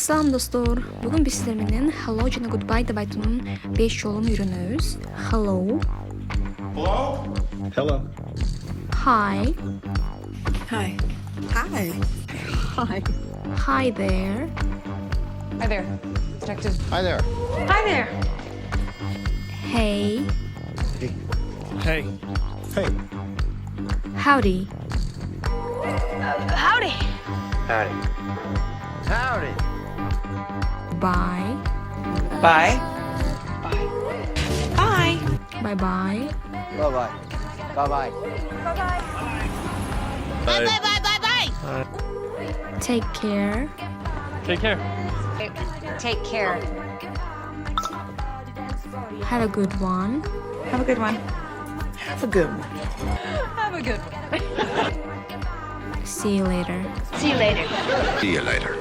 Salam dostlar. Bugün biz sizler менен hello жана goodbye деп айтуунун 5 жолун үйрөнөбүз. Hello. Hello? Hello. Hi. Hi. Hi. Hi. Hi there. Hi there, Detective. Hi there. Hi there. Hey. Hey. Hey. Howdy. Howdy. Howdy. Howdy. Bye. Bye. Bye. Bye bye. Bye-bye. Bye-bye. Bye. Take care. Take care. Take care. Have a good one. Have a good one. Have a good one. Have a good one. See you later. See you later. See you later.